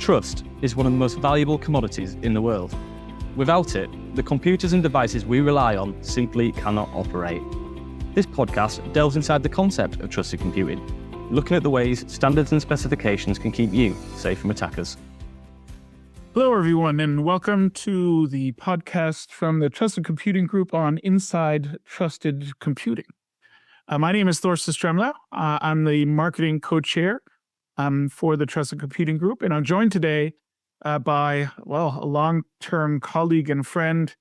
Trust is one of the most valuable commodities in the world. Without it, the computers and devices we rely on simply cannot operate. This podcast delves inside the concept of trusted computing, looking at the ways standards and specifications can keep you safe from attackers. Hello, everyone, and welcome to the podcast from the Trusted Computing Group on Inside Trusted Computing. My name is Thorsten Stremlau. I'm the marketing co-chair for the Trusted Computing Group, and I'm joined today by, a long-term colleague and friend,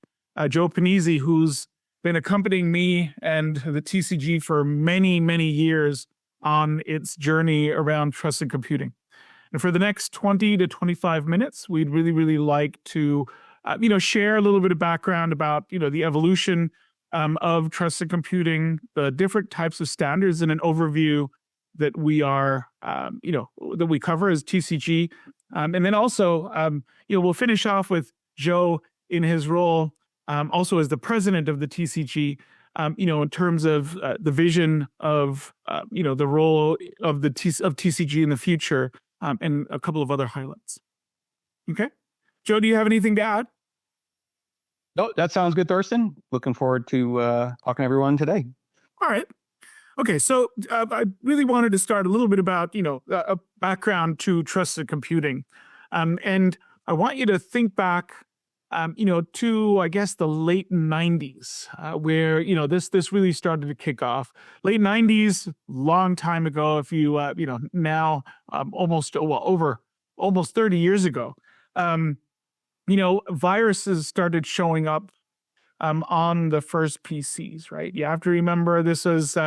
Joe Pennisi, who's been accompanying me and the TCG for many, many years on its journey around trusted computing. And for the next 20 to 25 minutes, we'd really like to, share a little bit of background about, the evolution of trusted computing, the different types of standards, and an overview that we are, that we cover as TCG. And then also, we'll finish off with Joe in his role also as the president of the TCG, in terms of the vision of, the role of of TCG in the future, and a couple of other highlights. Okay. Joe, do you have anything to add? No, that sounds good, Thorsten. Looking forward to talking to everyone today. All right. Okay, so I really wanted to start a little bit about, a background to trusted computing. And I want you to think back, to, I guess, the late 90s, where, this really started to kick off. Late 90s, long time ago, if you, now almost 30 years ago, viruses started showing up on the first PCs, right? You have to remember this was,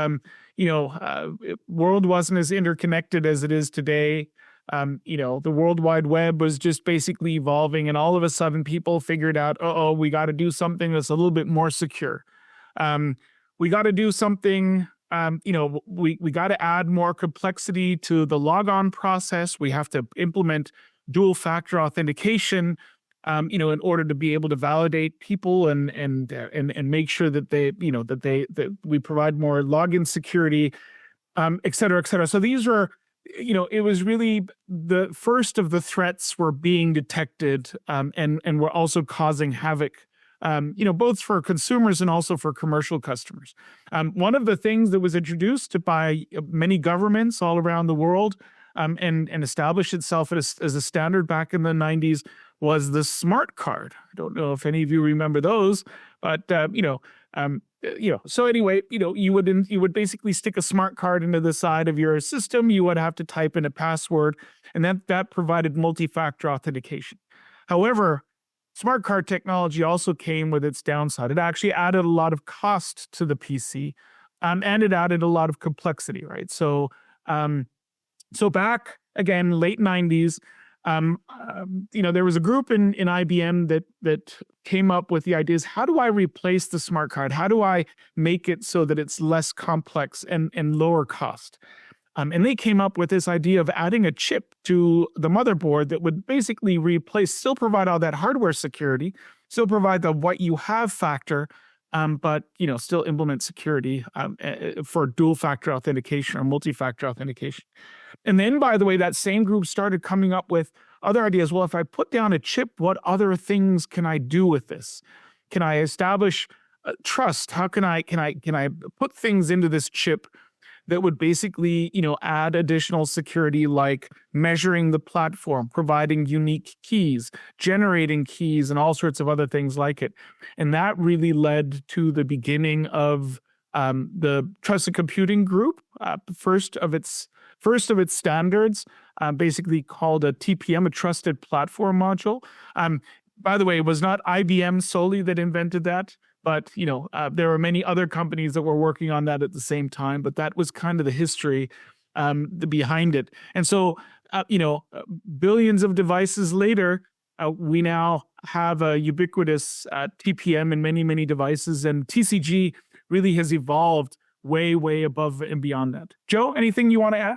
world wasn't as interconnected as it is today. The World Wide Web was just basically evolving, and all of a sudden people figured out, we got to do something that's a little bit more secure. We got to do something, we got to add more complexity to the logon process. We have to implement dual factor authentication, in order to be able to validate people and make sure that that we provide more login security, et cetera, et cetera. So these were, it was really the first of the threats were being detected, and were also causing havoc, both for consumers and also for commercial customers. One of the things that was introduced by many governments all around the world, and established itself as a standard back in the 90s was the smart card. I don't know if any of you remember those, but so anyway, you would basically stick a smart card into the side of your system. You would have to type in a password, and that provided multi-factor authentication. However, smart card technology also came with its downside. It actually added a lot of cost to the PC, and it added a lot of complexity, right? So back again, late 90s, there was a group in IBM that came up with the ideas, how do I replace the smart card? How do I make it so that it's less complex and lower cost? And they came up with this idea of adding a chip to the motherboard that would basically still provide all that hardware security, still provide the what you have factor, but still implement security for dual factor authentication or multi-factor authentication. And then, by the way, that same group started coming up with other ideas. Well, if I put down a chip, what other things can I do with this? Can I establish trust? How can I put things into this chip that would basically, add additional security, like measuring the platform, providing unique keys, generating keys, and all sorts of other things like it. And that really led to the beginning of the Trusted Computing Group, first of its standards, basically called a TPM, a Trusted Platform Module. By the way, it was not IBM solely that invented that, but there were many other companies that were working on that at the same time. But that was kind of the history behind it. And so, billions of devices later, we now have a ubiquitous TPM in many, many devices, and TCG really has evolved way above and beyond that. Joe, anything you want to add?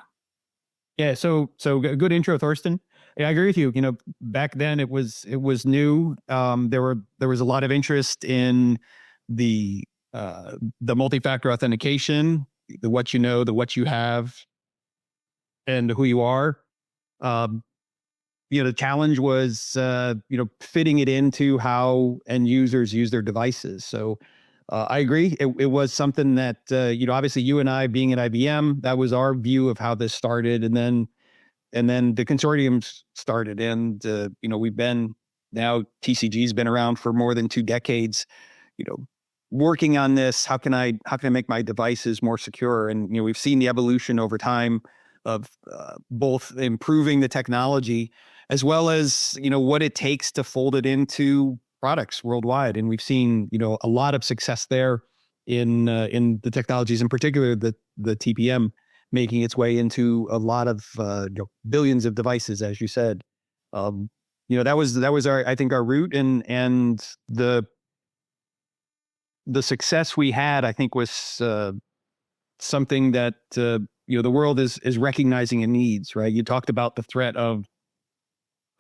Yeah, so good intro, Thorsten. Yeah, I agree with you. Back then it was new. There was a lot of interest in the multi-factor authentication, the what you know, the what you have, and who you are. the challenge was, fitting it into how end users use their devices. So I agree. It was something that, obviously you and I being at IBM, that was our view of how this started. And then the consortiums started, and, we've been now TCG's been around for more than 2 decades, working on this. How can I make my devices more secure? And, we've seen the evolution over time of both improving the technology as well as, what it takes to fold it into products worldwide. And we've seen, a lot of success there in the technologies, in particular, the TPM making its way into a lot of billions of devices, as you said. That was I think our route, and the success we had, I think, was something that the world is recognizing and needs. Right? You talked about the threat of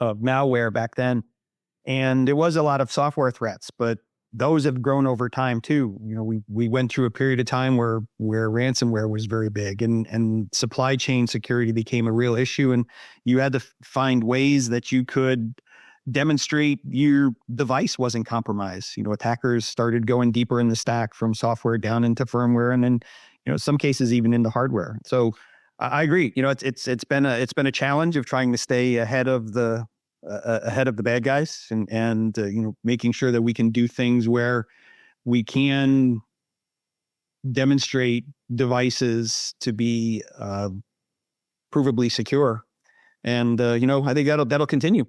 malware back then, and it was a lot of software threats, but those have grown over time too. We went through a period of time where ransomware was very big, and supply chain security became a real issue, and you had to find ways that you could demonstrate your device wasn't compromised. Attackers started going deeper in the stack from software down into firmware, and then, some cases even into hardware. So I agree. It's been a challenge of trying to stay ahead of the bad guys, and making sure that we can do things where we can demonstrate devices to be provably secure. And I think that'll continue.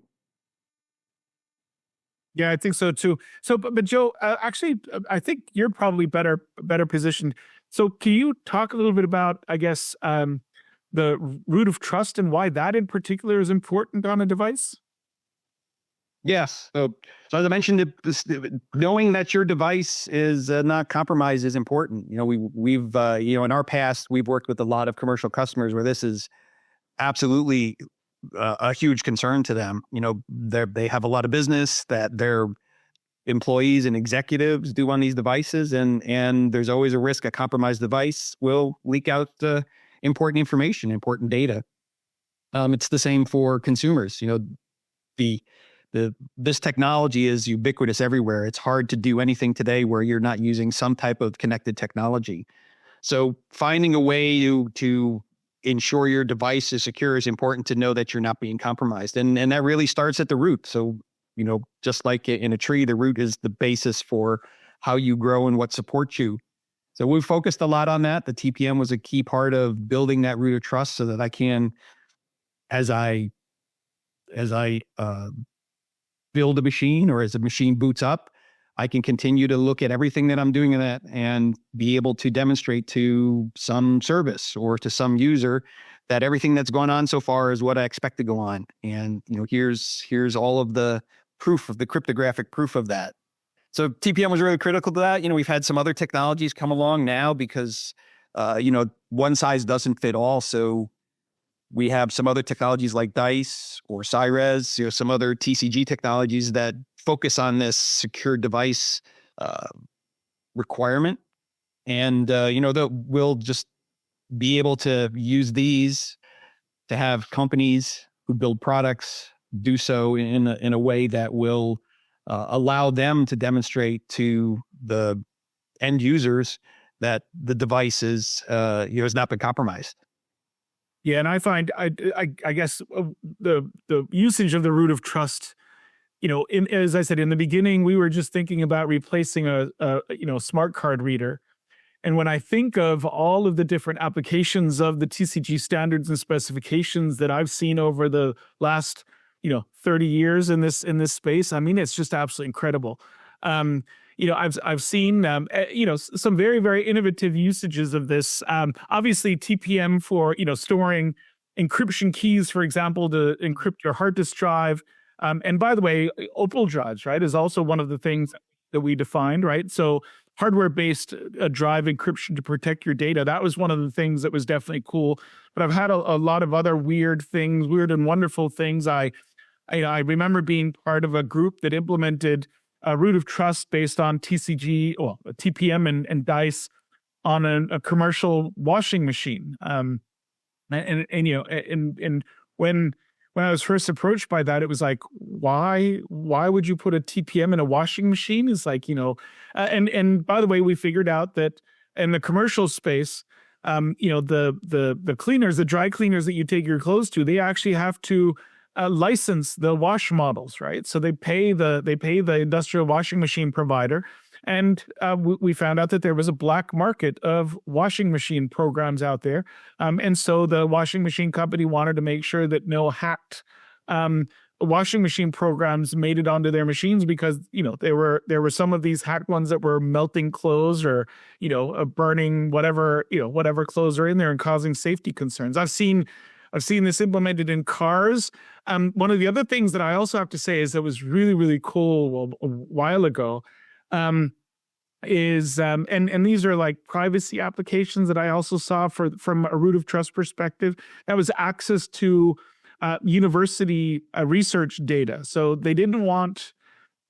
Yeah, I think so too. So, but Joe, actually, I think you're probably better positioned. So, can you talk a little bit about, I guess, the root of trust and why that in particular is important on a device? Yes. So as I mentioned, knowing that your device is not compromised is important. We've in our past, we've worked with a lot of commercial customers where this is absolutely a huge concern to them. They have a lot of business that their employees and executives do on these devices, and there's always a risk a compromised device will leak out important information, important data. It's the same for consumers. This technology is ubiquitous everywhere. It's hard to do anything today where you're not using some type of connected technology. So finding a way to ensure your device is secure is important, to know that you're not being compromised. And that really starts at the root. So, just like in a tree, the root is the basis for how you grow and what supports you. So we've focused a lot on that. The TPM was a key part of building that root of trust, so that I can, as I build a machine, or as a machine boots up, I can continue to look at everything that I'm doing in that and be able to demonstrate to some service or to some user that everything that's gone on so far is what I expect to go on. And, here's all of the proof, of the cryptographic proof of that. So TPM was really critical to that. We've had some other technologies come along now because, one size doesn't fit all. So we have some other technologies like DICE or CyRes, some other TCG technologies that focus on this secure device requirement. And, we'll just be able to use these to have companies who build products do so in a way that will allow them to demonstrate to the end users that the device is, has not been compromised. Yeah, and I find I guess the usage of the root of trust, as I said in the beginning, we were just thinking about replacing a smart card reader, and when I think of all of the different applications of the TCG standards and specifications that I've seen over the last 30 years in this space, I mean, it's just absolutely incredible. I've seen some very, very innovative usages of this. Obviously, TPM for storing encryption keys, for example, to encrypt your hard disk drive. And by the way, Opal drives, right, is also one of the things that we defined, right? So hardware-based drive encryption to protect your data. That was one of the things that was definitely cool. But I've had a lot of other weird and wonderful things. I remember being part of a group that implemented a root of trust based on TPM and DICE on a commercial washing machine. And when when I was first approached by that, it was like, why would you put a TPM in a washing machine? It's like, and by the way, we figured out that in the commercial space, the cleaners, the dry cleaners that you take your clothes to, they actually have to license the wash models, right? So they pay the industrial washing machine provider. And we found out that there was a black market of washing machine programs out there. And so the washing machine company wanted to make sure that no hacked washing machine programs made it onto their machines, because, there were some of these hacked ones that were melting clothes or, burning whatever clothes are in there and causing safety concerns. I've seen this implemented in cars. One of the other things that I also have to say is that was really, really cool a while ago. And these are like privacy applications that I also saw from a root of trust perspective. That was access to university research data. So they didn't want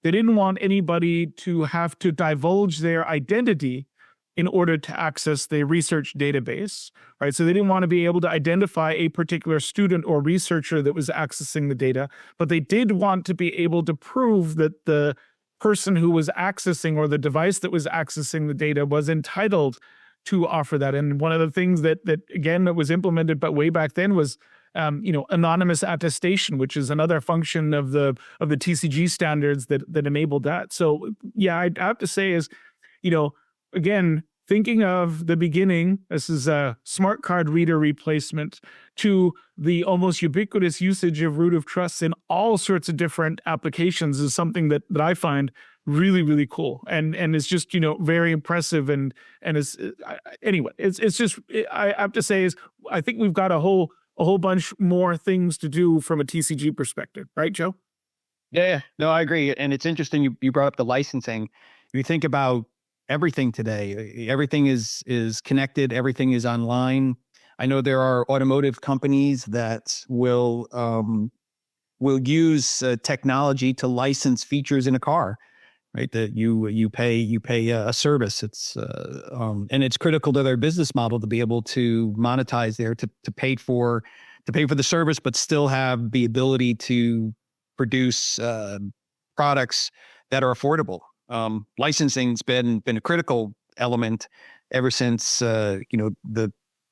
anybody to have to divulge their identity in order to access the research database, right? So they didn't want to be able to identify a particular student or researcher that was accessing the data, but they did want to be able to prove that the person who was accessing, or the device that was accessing the data, was entitled to offer that. And one of the things that again, that was implemented but way back then was anonymous attestation, which is another function of the TCG standards that enabled that. So yeah, I have to say is, again, thinking of the beginning, this is a smart card reader replacement, to the almost ubiquitous usage of root of trust in all sorts of different applications is something that I find really, really cool. And it's just, very impressive. And it's, anyway, it's just, I have to say is, I think we've got a whole bunch more things to do from a TCG perspective. Right, Joe? Yeah. No, I agree. And it's interesting. You brought up the licensing. If you think about everything today, everything is connected. Everything is online. I know there are automotive companies that will use technology to license features in a car, right? That you pay a service. It's and it's critical to their business model to be able to monetize there, to pay for the service, but still have the ability to produce products that are affordable. Licensing's been a critical element ever since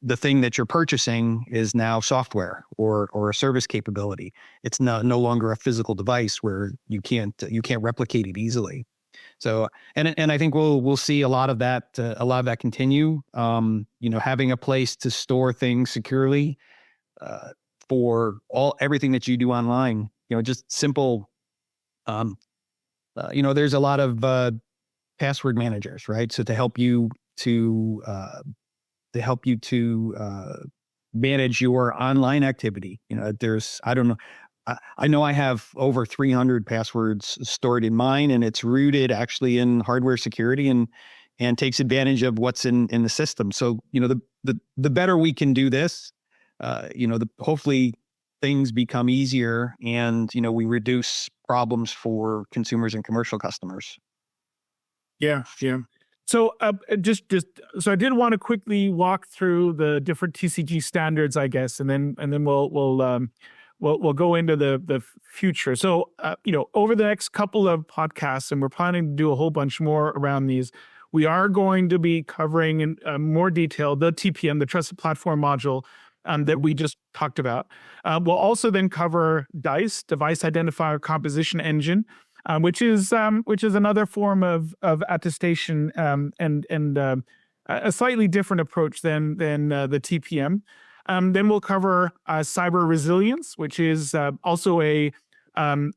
the thing that you're purchasing is now software or a service capability. It's no longer a physical device where you can't replicate it easily. So and I think we'll see a lot of that continue. Having a place to store things securely for everything that you do online. Just simple. There's a lot of password managers, right? So to help you to manage your online activity. I know I have over 300 passwords stored in mine, and it's rooted actually in hardware security and takes advantage of what's in the system. So, the better we can do this, hopefully things become easier, and, we reduce problems for consumers and commercial customers. Yeah. So so I did want to quickly walk through the different TCG standards, I guess, and then we'll go into the future. So over the next couple of podcasts, and we're planning to do a whole bunch more around these, we are going to be covering in more detail the TPM, the Trusted Platform Module, that we just talked about. We'll also then cover DICE, Device Identifier Composition Engine, which is another form of attestation and a slightly different approach than the TPM. Then we'll cover cyber resilience, which is also a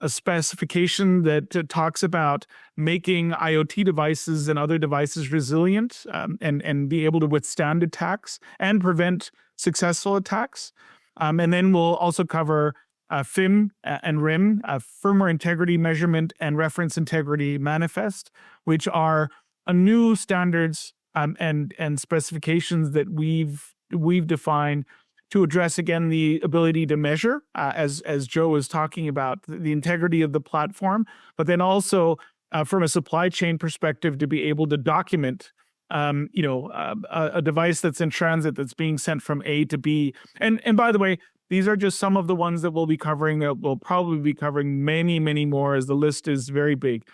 specification that talks about making IoT devices and other devices resilient and be able to withstand attacks and prevent successful attacks. And then we'll also cover FIM and RIM, Firmware Integrity Measurement and Reference Integrity Manifest, which are new standards and specifications that we've defined to address, again, the ability to measure, as Joe was talking about, the integrity of the platform, but then also from a supply chain perspective, to be able to document a device that's in transit that's being sent from A to B. And by the way, these are just some of the ones that we'll be covering. We'll probably be covering many, many more, as the list is very big.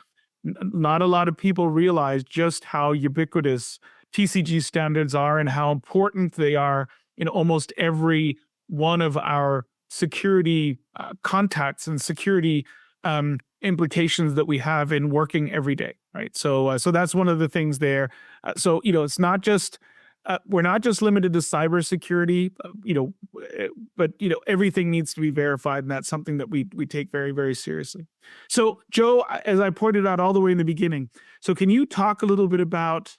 Not a lot of people realize just how ubiquitous TCG standards are and how important they are in almost every one of our security contacts and security implications that we have in working every day, right? So that's one of the things there. So it's not just we're not just limited to cybersecurity, but everything needs to be verified, and that's something that we take very, very seriously. So, Joe, as I pointed out all the way in the beginning, so can you talk a little bit about,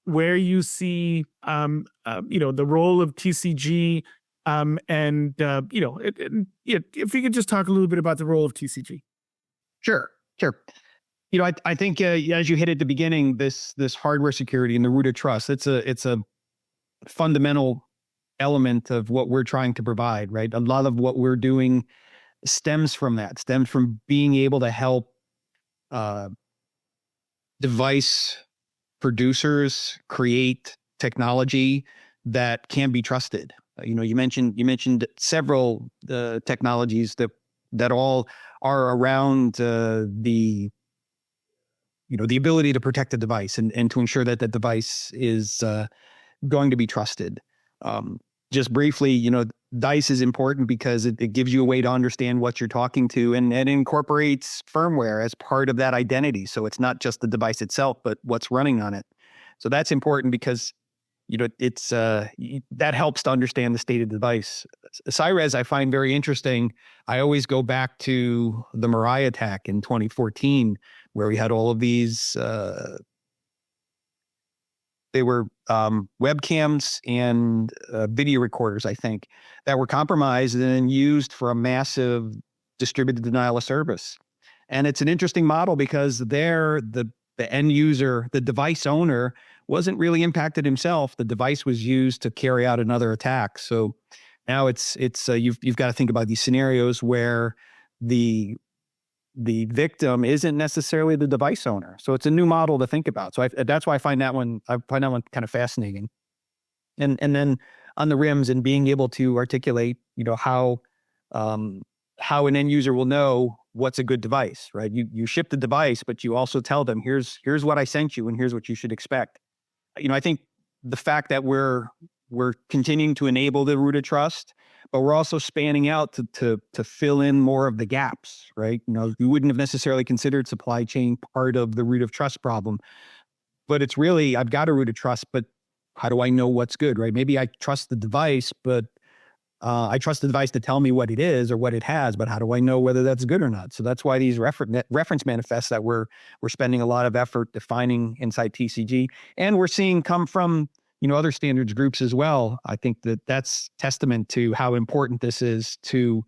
where you see, the role of TCG, if you could just talk a little bit about the role of TCG. Sure. I think as you hit at the beginning, this hardware security and the root of trust, it's a fundamental element of what we're trying to provide, right? A lot of what we're doing stems from being able to help device producers create technology that can be trusted. You mentioned several technologies that all are around the ability to protect the device and to ensure that the device is going to be trusted. Just briefly, DICE is important because it gives you a way to understand what you're talking to, and incorporates firmware as part of that identity. So it's not just the device itself, but what's running on it. So that's important because it's that helps to understand the state of the device. CyRes I find very interesting. I always go back to the Mirai attack in 2014, where we had all of these. They were webcams and video recorders, I think, that were compromised and then used for a massive distributed denial of service. And it's an interesting model because there, the end user, the device owner, wasn't really impacted himself. The device was used to carry out another attack. So now it's you've got to think about these scenarios where the victim isn't necessarily the device owner. So it's a new model to think about. So that's why I find that one kind of fascinating. And then on the rims and being able to articulate, how an end user will know what's a good device, right? You ship the device, but you also tell them, here's what I sent you and here's what you should expect. I think the fact that we're continuing to enable the root of trust, but we're also spanning out to fill in more of the gaps, right? You wouldn't have necessarily considered supply chain part of the root of trust problem, but it's really, I've got a root of trust, but how do I know what's good, right? Maybe I trust the device, but I trust the device to tell me what it is or what it has, but how do I know whether that's good or not? So that's why these reference manifests that we're spending a lot of effort defining inside TCG, and we're seeing come from other standards groups as well. I think that's testament to how important this is to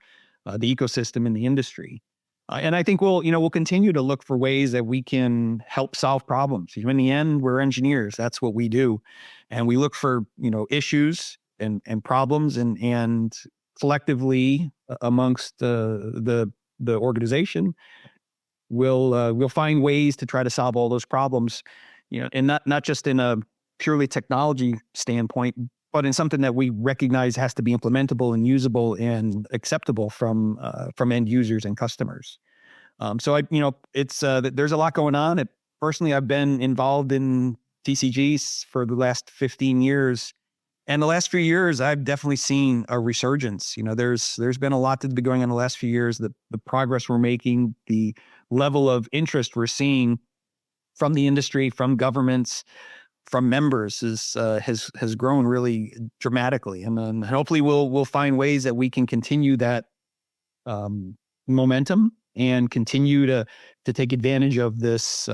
the ecosystem in the industry. And I think we'll continue to look for ways that we can help solve problems. In the end, we're engineers. That's what we do. And we look for, issues and problems and collectively amongst the organization, we'll find ways to try to solve all those problems, and not just in a purely technology standpoint, but in something that we recognize has to be implementable and usable and acceptable from end users and customers. So it's there's a lot going on. Personally, I've been involved in TCGs for the last 15 years, and the last few years I've definitely seen a resurgence. There's been a lot that's been going on the last few years. The progress we're making, the level of interest we're seeing from the industry, from governments, from members has grown really dramatically, and then hopefully we'll find ways that we can continue that momentum and continue to take advantage of this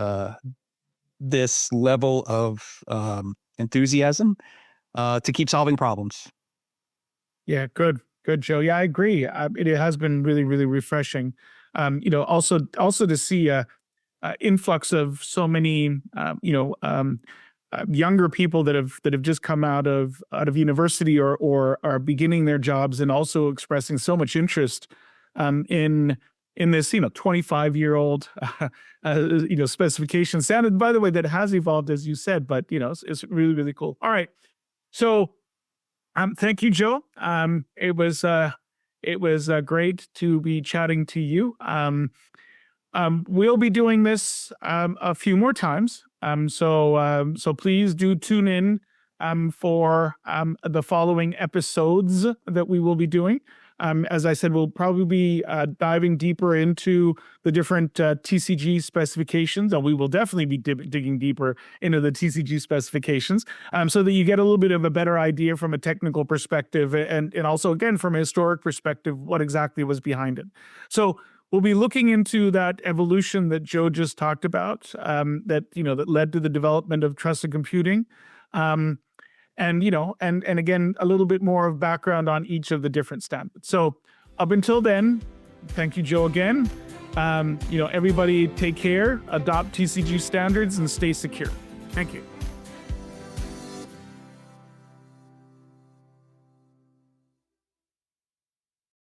level of enthusiasm to keep solving problems. Yeah, good, Joe. Yeah, I agree. It has been really, really refreshing. Also to see a influx of so many younger people that have just come out of university or are beginning their jobs, and also expressing so much interest in this 25-year-old specification standard, by the way, that has evolved, as you said, but it's really, really cool. All right, so Thank you, Joe. It was great to be chatting to you. We'll be doing this a few more times. So please do tune in for the following episodes that we will be doing. As I said, we'll probably be diving deeper into the different TCG specifications, and we will definitely be digging deeper into the TCG specifications so that you get a little bit of a better idea from a technical perspective and also, again, from a historic perspective, what exactly was behind it. So we'll be looking into that evolution that Joe just talked about, that led to the development of trusted computing. And again, a little bit more of background on each of the different standards. So up until then, thank you, Joe, again. Everybody take care, adopt TCG standards, and stay secure. Thank you.